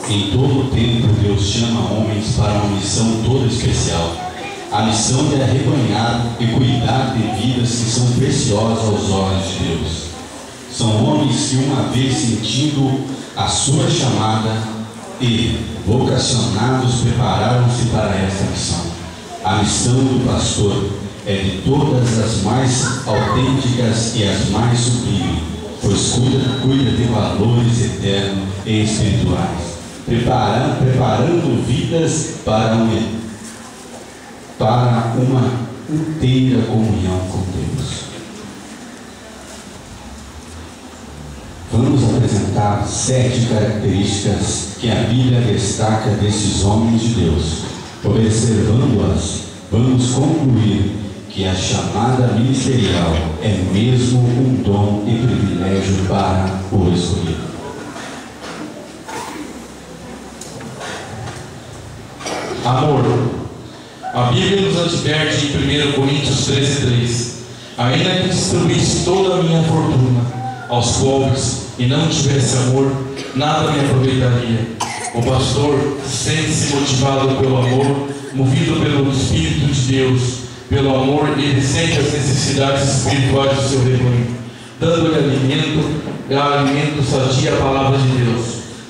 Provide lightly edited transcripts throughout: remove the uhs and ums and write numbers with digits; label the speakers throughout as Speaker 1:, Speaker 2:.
Speaker 1: Em todo o tempo, Deus chama homens para uma missão toda especial. A missão de arrebanhar e cuidar de vidas que são preciosas aos olhos de Deus. São homens que, uma vez sentindo a sua chamada e vocacionados, prepararam-se para esta missão. A missão do pastor é de todas as mais autênticas e as mais sublimes, pois cuida de valores eternos e espirituais, preparando vidas para uma inteira comunhão com Deus. Vamos apresentar 7 características que a Bíblia destaca desses homens de Deus. Observando-as, vamos concluir que a chamada ministerial é mesmo um dom e privilégio para o escolhido.
Speaker 2: Amor. A Bíblia nos adverte em 1 Coríntios 13:3: ainda que distribuísse toda a minha fortuna aos pobres e não tivesse amor, nada me aproveitaria. O pastor sente-se motivado pelo amor, movido pelo Espírito de Deus. Pelo amor, ele sente as necessidades espirituais do seu rebanho, dando-lhe alimento sadia à palavra de Deus.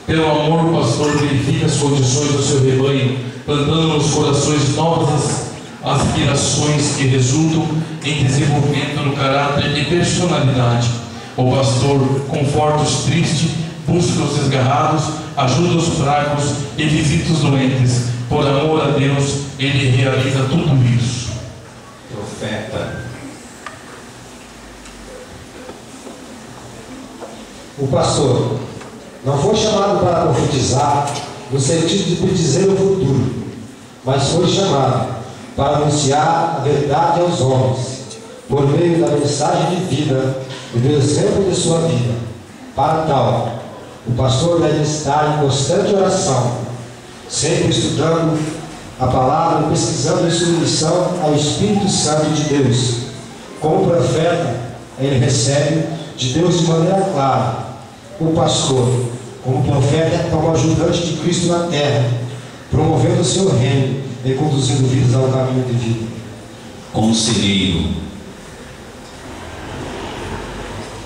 Speaker 2: Pelo amor, o pastor verifica as condições do seu rebanho, plantando nos corações novas aspirações que resultam em desenvolvimento do caráter e personalidade. O pastor conforta os tristes, busca os desgarrados, ajuda os fracos e visita os doentes. Por amor a Deus, ele realiza tudo isso.
Speaker 1: Profeta.
Speaker 3: O pastor não foi chamado para profetizar no sentido de predizer o futuro, mas foi chamado para anunciar a verdade aos homens, por meio da mensagem de vida e do exemplo de sua vida. Para tal, o pastor deve estar em constante oração, sempre estudando a palavra e pesquisando em submissão ao Espírito Santo de Deus. Como profeta, ele recebe de Deus de maneira clara. O pastor, como profeta, é como ajudante de Cristo na terra, promovendo o seu reino e conduzindo vidas ao caminho de vida.
Speaker 1: Conselheiro.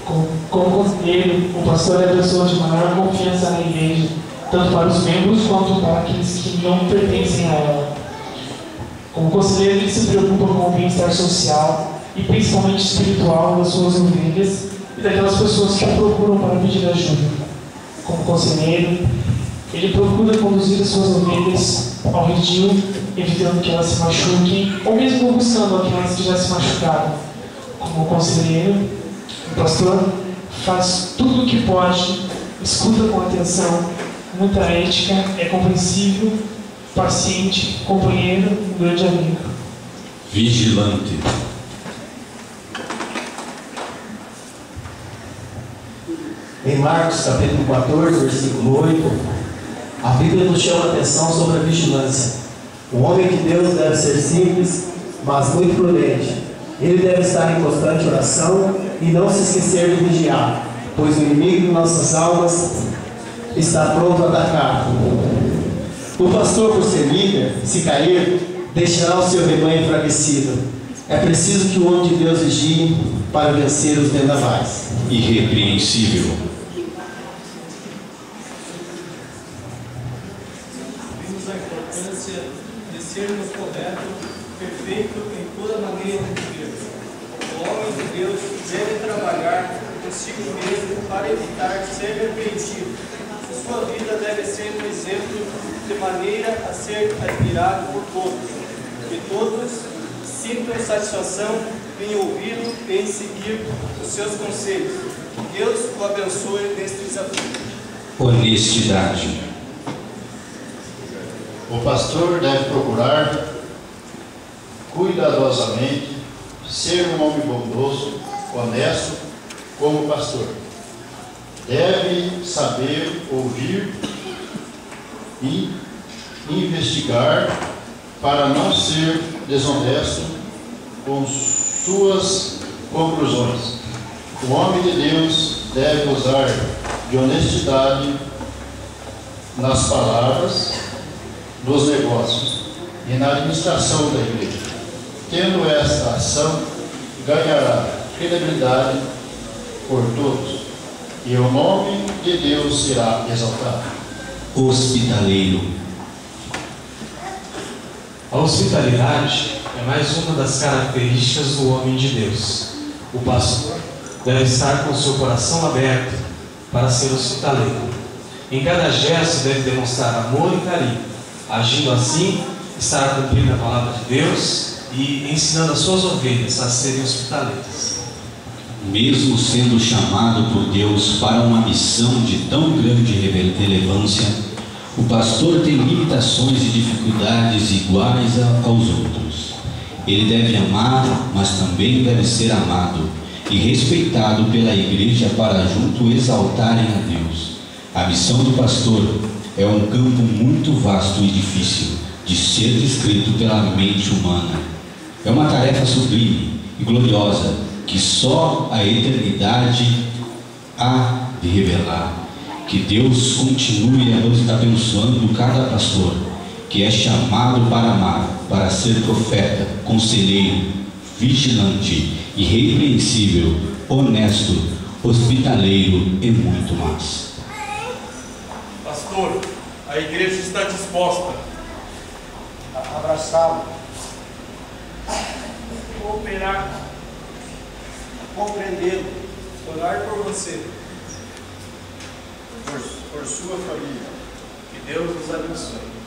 Speaker 4: Como conselheiro, o pastor é a pessoa de maior confiança na igreja, tanto para os membros quanto para aqueles que não pertencem a ela. Como conselheiro, ele se preocupa com o bem-estar social e principalmente espiritual das suas ovelhas e daquelas pessoas que o procuram para pedir ajuda. Como conselheiro, ele procura conduzir as suas ovelhas ao redil, evitando que elas se machuquem, ou mesmo buscando aquelas que já se machucaram. Como conselheiro, o pastor faz tudo o que pode, escuta com atenção, muita ética, é compreensível, paciente, companheiro, um grande amigo.
Speaker 1: Vigilante.
Speaker 5: Em Marcos capítulo 14, versículo 8, a Bíblia nos chama a atenção sobre a vigilância. O homem de Deus deve ser simples, mas muito prudente. Ele deve estar em constante oração e não se esquecer de vigiar, pois o inimigo de nossas almas está pronto a atacar. O pastor, por ser líder, se cair, deixará o seu rebanho enfraquecido. É preciso que o homem de Deus vigie para vencer os vendavais.
Speaker 1: Irrepreensível.
Speaker 6: Vimos a importância de sermos corretos, perfeito em toda maneira de viver. O homem de Deus deve trabalhar consigo mesmo para evitar ser repreendido. Sua vida deve ser um exemplo de maneira a ser admirado por todos. Que todos sintam satisfação em ouvi-lo e em seguir os seus conselhos. Deus o abençoe neste desafio.
Speaker 1: Honestidade.
Speaker 7: O pastor deve procurar cuidadosamente ser um homem bondoso, honesto como pastor. Deve saber ouvir e investigar para não ser desonesto com suas conclusões. O homem de Deus deve usar de honestidade nas palavras, nos negócios e na administração da igreja. Tendo esta ação, ganhará credibilidade por todos, e o nome de Deus será exaltado.
Speaker 1: Hospitaleiro.
Speaker 8: A hospitalidade é mais uma das características do homem de Deus. O pastor deve estar com seu coração aberto para ser hospitaleiro. Em cada gesto deve demonstrar amor e carinho. Agindo assim, estará cumprindo a palavra de Deus e ensinando as suas ovelhas a serem hospitaleiras.
Speaker 1: Mesmo sendo chamado por Deus para uma missão de tão grande relevância, o pastor tem limitações e dificuldades iguais aos outros. Ele deve amar, mas também deve ser amado e respeitado pela igreja para junto exaltarem a Deus. A missão do pastor é um campo muito vasto e difícil de ser descrito pela mente humana. É uma tarefa sublime e gloriosa que só a eternidade há de revelar. Que Deus continue abençoando cada pastor que é chamado para amar, para ser profeta, conselheiro, vigilante, irrepreensível, honesto, hospitaleiro e muito mais.
Speaker 2: Pastor, a igreja está disposta
Speaker 7: a abraçá-lo,
Speaker 6: Cooperar,
Speaker 7: compreendê-lo,
Speaker 6: orar por você.
Speaker 7: por sua família.
Speaker 6: Que Deus nos abençoe.